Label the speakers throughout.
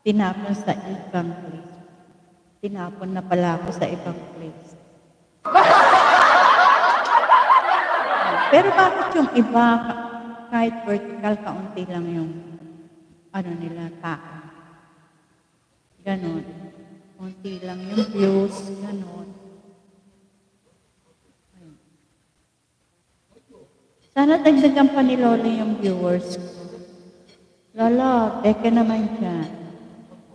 Speaker 1: tinapon sa ibang place. Tinapon na pala ako sa ibang place. Pero bakit yung iba, kahit vertical, kaunti lang yung nila, tao. Ganon. Kaunti lang yung views, ganon. Sana dagdagan pa ni Loli yung viewers ko. Lolo, beke naman dyan.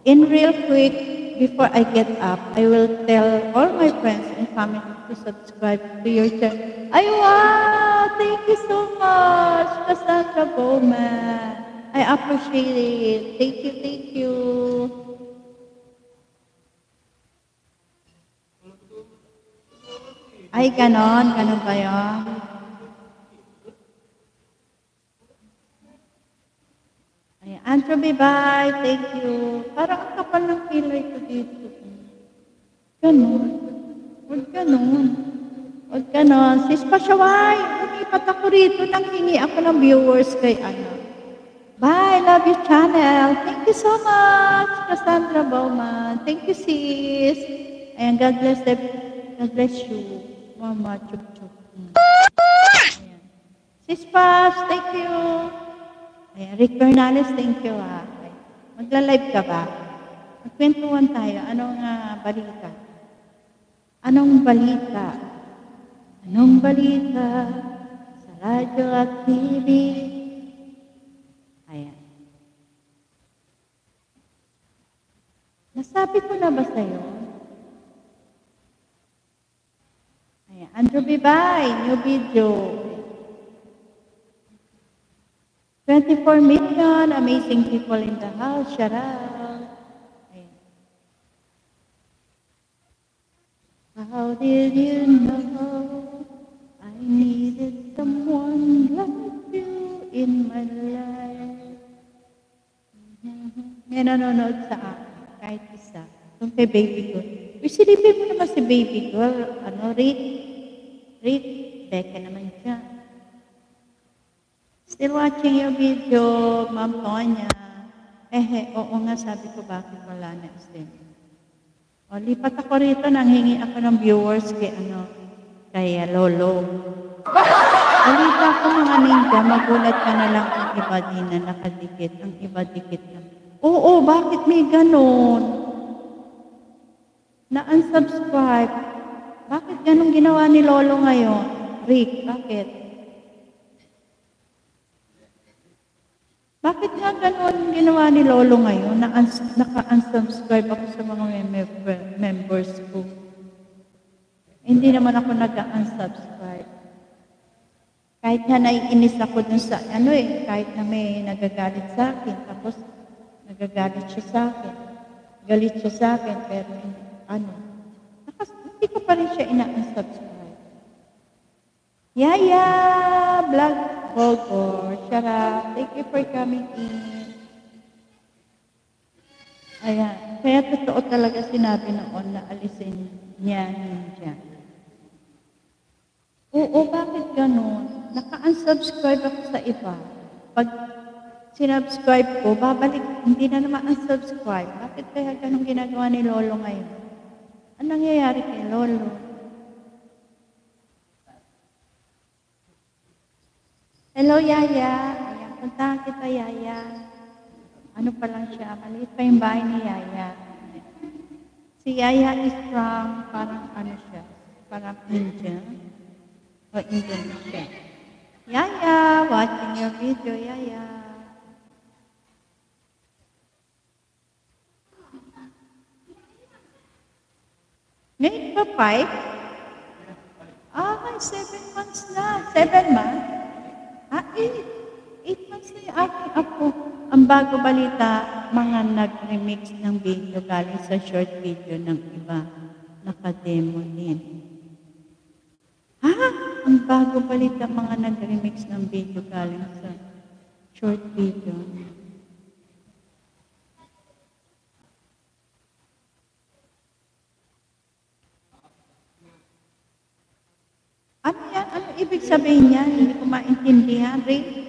Speaker 1: In real quick, before I get up, I will tell all my friends and family to subscribe to your channel. Ay, wow! Thank you so much, Cassandra Bowman. I appreciate it. Thank you, thank you. Ay, ganon. Ganon ba yun? Ay, Andrew, bye-bye. Thank you. Parang ang kapal ng pilay ko dito. Ganon. Huwag ganon. Huwag ganon. Sis Pasyaway, lumipat ako rito nang hingi ako ng viewers kay ano. Bye, love you channel. Thank you so much, Cassandra Bowman. Thank you, sis. And God bless them. God bless you. Mama, chup-chup. Ayan. Sis Pas, thank you. Ayan, Rick Bernales, thank you. Magla-live ka ba? Magkwentuhan tayo. Anong balita? Anong balita? Anong balita sa radyo at TV? Ayan. Nasabi ko na ba sa'yo? Ayan. Andrew Bibay, new video. 24 million amazing people in the house. Shout out. Ayan. How did you know I needed someone like you in my life? May nanonood sa akin, kahit isa. Kung kay baby girl. Silipin mo naman si baby girl. Read. Beka naman siya. Still watching your video, Ma'am Tonya. Oo nga, sabi ko, bakit wala na stem? O, lipat ako rito, nanghingi ako ng viewers kay Lolo. Halika ako mga ninja, magulat ka na lang ang iba din na nakadikit, ang iba dikit na. Oo, bakit may ganon? Na-unsubscribe. Bakit ganon ginawa ni Lolo ngayon? Rick, bakit? Bakit nga gano'n ginawa ni Lolo ngayon? Naka-unsubscribe ako sa mga members ko. Hindi naman ako nag-unsubscribe. Kahit na naiinis ako dun sa, kahit na may nagagalit sa akin, tapos nagagalit siya sa akin, galit siya sa akin, pero hindi ko pa rin siya ina-unsubscribe. Yaya! Vlog Bogor, Shara, thank you for coming in. Ayan, kaya totoo talaga sinabi noon na alisin niya ninja. Oo, bakit ganun? Naka-unsubscribe ako sa iba. Pag sinubscribe ko, babalik, hindi na naman unsubscribe. Bakit kaya ganun ginagawa ni Lolo ngayon? Anong nangyayari kay Lolo? Hello, Yaya. Ayan, puntahan kita, Yaya. Ano pa lang siya? Maliit pa yung bahay ni Yaya. Si Yaya is from, parang siya? Parang Indian. O Indian siya. Yaya, watching your video, Yaya. Ngayon pa 5? 7 months na. 7 months? 8 months na yung aking apo. Ang bago balita, mga nag-remix ng video galing sa short video ng iba. Nakademo din. Ang bago balita, mga nag-remix ng video galing sa short video. Ano yan? Ano ibig sabihin niya? Hindi ko maintindihan, Ray.